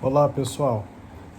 Olá pessoal,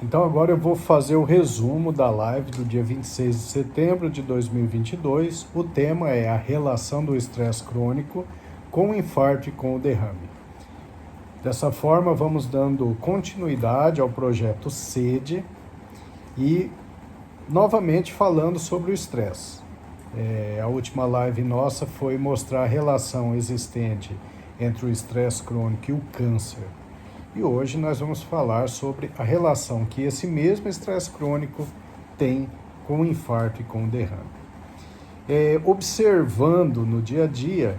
então agora eu vou fazer o resumo da live do dia 26 de setembro de 2022. O tema é a relação do estresse crônico com o infarto e com o derrame. Dessa forma, vamos dando continuidade ao projeto SEDE e novamente falando sobre o estresse. A última live nossa foi mostrar a relação existente entre o estresse crônico e o câncer. E hoje nós vamos falar sobre a relação que esse mesmo estresse crônico tem com o infarto e com o derrame. Observando no dia a dia,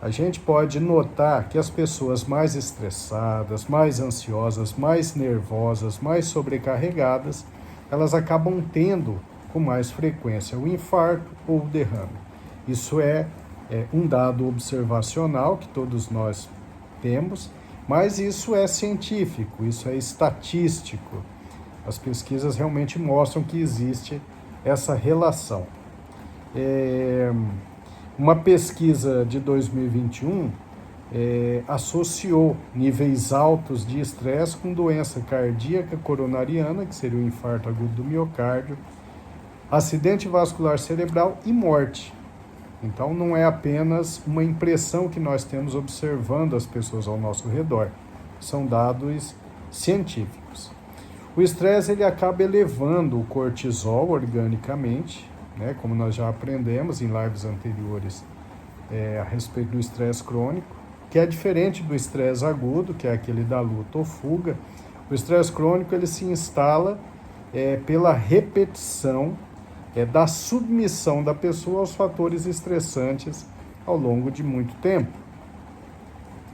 a gente pode notar que as pessoas mais estressadas, mais ansiosas, mais nervosas, mais sobrecarregadas, elas acabam tendo com mais frequência o infarto ou o derrame. Isso é um dado observacional que todos nós temos, mas isso é científico, isso é estatístico. As pesquisas realmente mostram que existe essa relação. Uma pesquisa de 2021 associou níveis altos de estresse com doença cardíaca coronariana, que seria o infarto agudo do miocárdio, acidente vascular cerebral e morte. Então, não é apenas uma impressão que nós temos observando as pessoas ao nosso redor. São dados científicos. O estresse ele acaba elevando o cortisol organicamente, né, como nós já aprendemos em lives anteriores a respeito do estresse crônico, que é diferente do estresse agudo, que é aquele da luta ou fuga. O estresse crônico ele se instala pela repetição da submissão da pessoa aos fatores estressantes ao longo de muito tempo,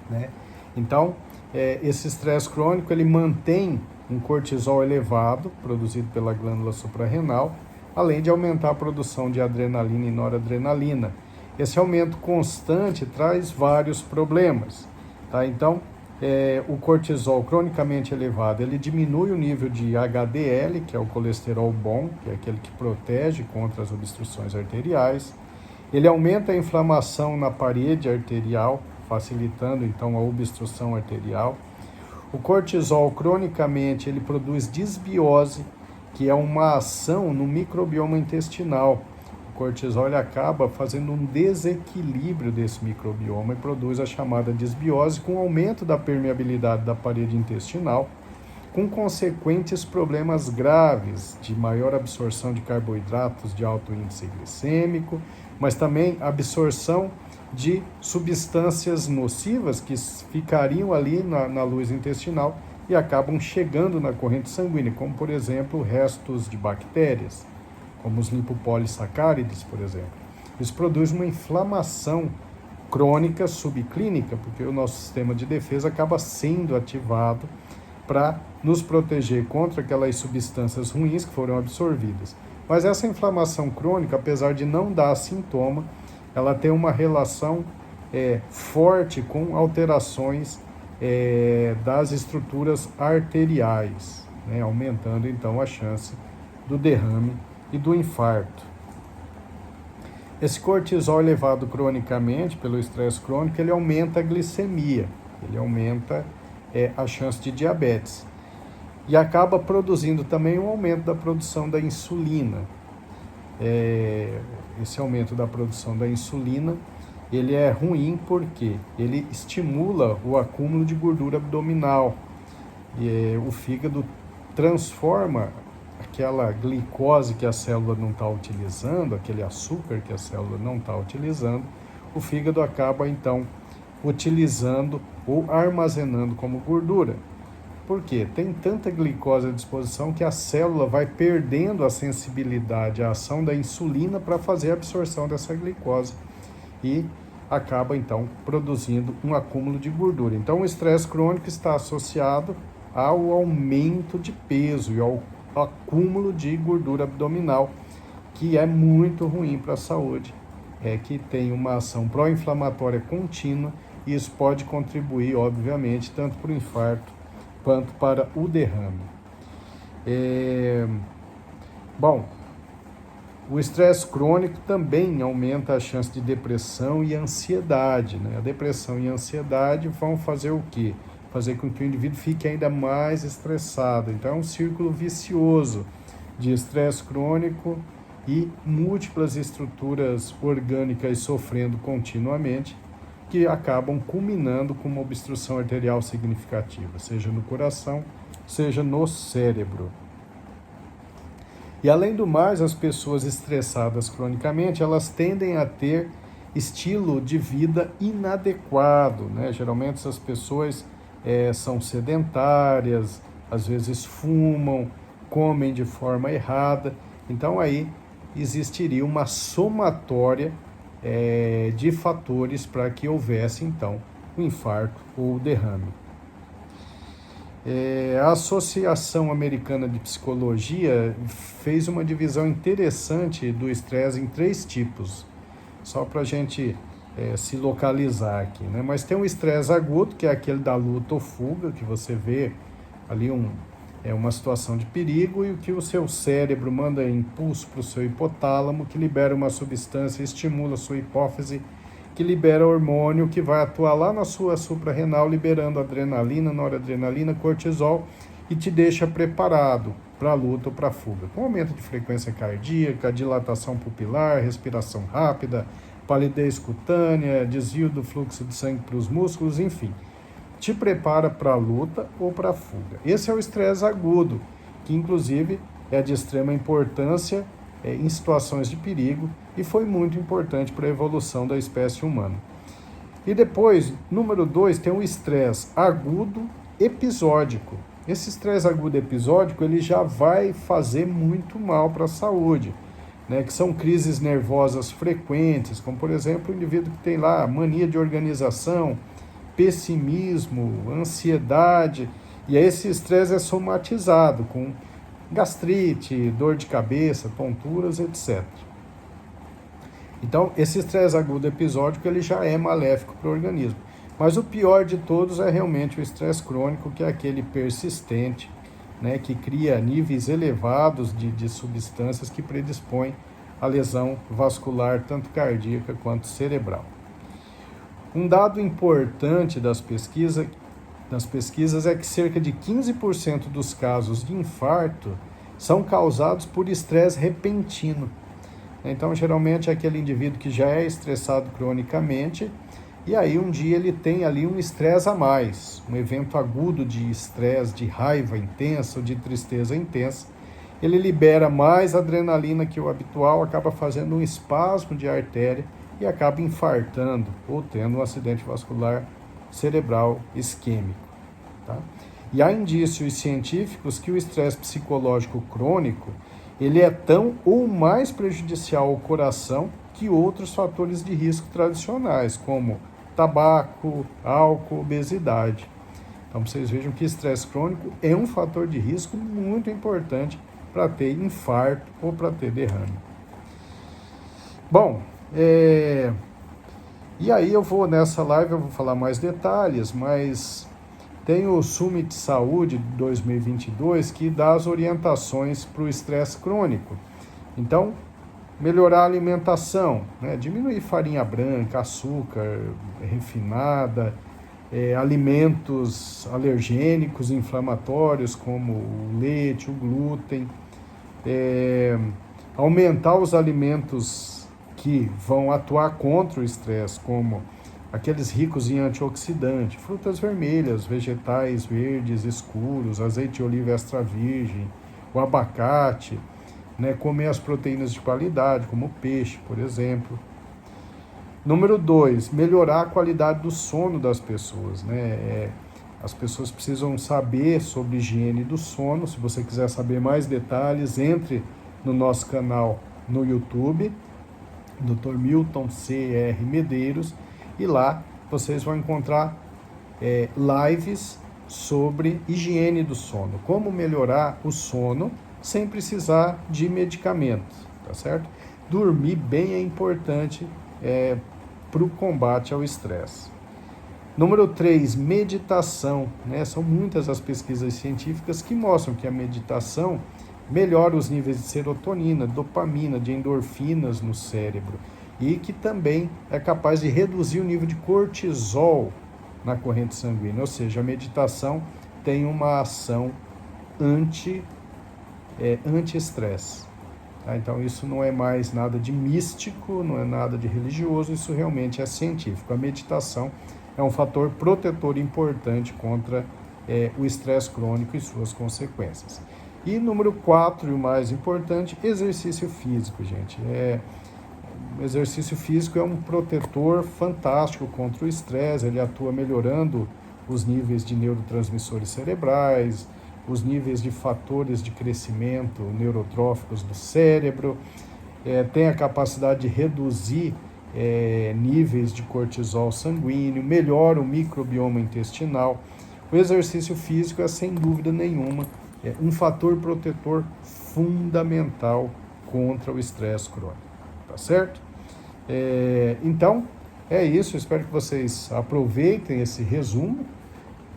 né? Então, esse estresse crônico ele mantém um cortisol elevado, produzido pela glândula suprarrenal, além de aumentar a produção de adrenalina e noradrenalina. Esse aumento constante traz vários problemas, tá? Então, o cortisol cronicamente elevado, ele diminui o nível de HDL, que é o colesterol bom, que é aquele que protege contra as obstruções arteriais. Ele aumenta a inflamação na parede arterial, facilitando então a obstrução arterial. O cortisol cronicamente ele produz disbiose, que é uma ação no microbioma intestinal. O cortisol ele acaba fazendo um desequilíbrio desse microbioma e produz a chamada disbiose, com aumento da permeabilidade da parede intestinal, com consequentes problemas graves de maior absorção de carboidratos de alto índice glicêmico, mas também absorção de substâncias nocivas que ficariam ali na luz intestinal e acabam chegando na corrente sanguínea, como por exemplo restos de bactérias, como os lipopolissacárides, por exemplo. Isso produz uma inflamação crônica subclínica, porque o nosso sistema de defesa acaba sendo ativado para nos proteger contra aquelas substâncias ruins que foram absorvidas. Mas essa inflamação crônica, apesar de não dar sintoma, ela tem uma relação forte com alterações das estruturas arteriais, né, aumentando então a chance do derrame e do infarto. Esse cortisol elevado cronicamente pelo estresse crônico, ele aumenta a glicemia, ele aumenta a chance de diabetes e acaba produzindo também um aumento da produção da insulina. Esse aumento da produção da insulina, ele é ruim porque ele estimula o acúmulo de gordura abdominal e o fígado transforma aquela glicose que a célula não está utilizando, aquele açúcar que a célula não está utilizando, o fígado acaba então utilizando ou armazenando como gordura. Por quê? Tem tanta glicose à disposição que a célula vai perdendo a sensibilidade à ação da insulina para fazer a absorção dessa glicose e acaba então produzindo um acúmulo de gordura. Então o estresse crônico está associado ao aumento de peso e ao acúmulo de gordura abdominal, que é muito ruim para a saúde, que tem uma ação pró-inflamatória contínua e isso pode contribuir, obviamente, tanto para o infarto quanto para o derrame. O estresse crônico também aumenta a chance de depressão e ansiedade, né? A depressão e a ansiedade vão fazer o quê? fazer com que o indivíduo fique ainda mais estressado. Então é um círculo vicioso de estresse crônico e múltiplas estruturas orgânicas sofrendo continuamente, que acabam culminando com uma obstrução arterial significativa, seja no coração, seja no cérebro. E além do mais, as pessoas estressadas cronicamente, elas tendem a ter estilo de vida inadequado, né? Geralmente essas pessoas são sedentárias, às vezes fumam, comem de forma errada. Então aí existiria uma somatória de fatores para que houvesse então o infarto ou o derrame. A Associação Americana de Psicologia fez uma divisão interessante do estresse em 3 tipos, só para a gente se localizar aqui, né? Mas tem o estresse agudo, que é aquele da luta ou fuga, que você vê ali uma situação de perigo e o que o seu cérebro manda impulso para o seu hipotálamo, que libera uma substância, estimula a sua hipófise, que libera hormônio que vai atuar lá na sua suprarrenal, liberando adrenalina, noradrenalina, cortisol e te deixa preparado para a luta ou para a fuga. Com aumento de frequência cardíaca, dilatação pupilar, respiração rápida, palidez cutânea, desvio do fluxo de sangue para os músculos, enfim. Te prepara para a luta ou para a fuga. Esse é o estresse agudo, que inclusive é de extrema importância em situações de perigo e foi muito importante para a evolução da espécie humana. E depois, número 2, tem o estresse agudo episódico. Esse estresse agudo episódico ele já vai fazer muito mal para a saúde, né? Que são crises nervosas frequentes, como por exemplo o indivíduo que tem lá mania de organização, pessimismo, ansiedade, e aí esse estresse é somatizado com gastrite, dor de cabeça, tonturas, etc. Então, esse estresse agudo episódico ele já é maléfico para o organismo. Mas o pior de todos é realmente o estresse crônico, que é aquele persistente, né, que cria níveis elevados de substâncias que predispõem à lesão vascular, tanto cardíaca quanto cerebral. Um dado importante das pesquisas é que cerca de 15% dos casos de infarto são causados por estresse repentino. Então, geralmente é aquele indivíduo que já é estressado cronicamente e aí um dia ele tem ali um estresse a mais, um evento agudo de estresse, de raiva intensa ou de tristeza intensa. Ele libera mais adrenalina que o habitual, acaba fazendo um espasmo de artéria e acaba infartando ou tendo um acidente vascular cerebral isquêmico. Tá? E há indícios científicos que o estresse psicológico crônico ele é tão ou mais prejudicial ao coração que outros fatores de risco tradicionais, como tabaco, álcool, obesidade. Então, vocês vejam que estresse crônico é um fator de risco muito importante para ter infarto ou para ter derrame. Bom, e aí nessa live eu vou falar mais detalhes, mas tem o Summit Saúde 2022 que dá as orientações para o estresse crônico. Então, melhorar a alimentação, né? Diminuir farinha branca, açúcar refinada, alimentos alergênicos, inflamatórios, como o leite, o glúten, aumentar os alimentos que vão atuar contra o estresse, como aqueles ricos em antioxidante, frutas vermelhas, vegetais verdes escuros, azeite de oliva extra virgem, o abacate, né? Comer as proteínas de qualidade, como o peixe, por exemplo. Número 2, melhorar a qualidade do sono das pessoas, né? As pessoas precisam saber sobre higiene do sono. Se você quiser saber mais detalhes, entre no nosso canal no YouTube, Dr. Milton C.R. Medeiros, e lá vocês vão encontrar lives sobre higiene do sono, como melhorar o sono sem precisar de medicamento, tá certo? Dormir bem é importante para o combate ao estresse. Número 3, meditação, né? São muitas as pesquisas científicas que mostram que a meditação melhora os níveis de serotonina, dopamina, de endorfinas no cérebro e que também é capaz de reduzir o nível de cortisol na corrente sanguínea. Ou seja, a meditação tem uma ação anti-estresse. Tá? Então, isso não é mais nada de místico, não é nada de religioso, isso realmente é científico. A meditação é um fator protetor importante contra o estresse crônico e suas consequências. E número 4, e o mais importante, exercício físico, gente. O exercício físico é um protetor fantástico contra o estresse, ele atua melhorando os níveis de neurotransmissores cerebrais, os níveis de fatores de crescimento neurotróficos do cérebro, tem a capacidade de reduzir níveis de cortisol sanguíneo, melhora o microbioma intestinal. O exercício físico é, sem dúvida nenhuma, um fator protetor fundamental contra o estresse crônico, tá certo? Então, é isso, espero que vocês aproveitem esse resumo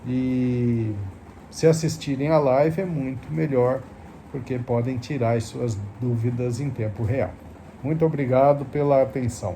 e se assistirem a live é muito melhor, porque podem tirar as suas dúvidas em tempo real. Muito obrigado pela atenção.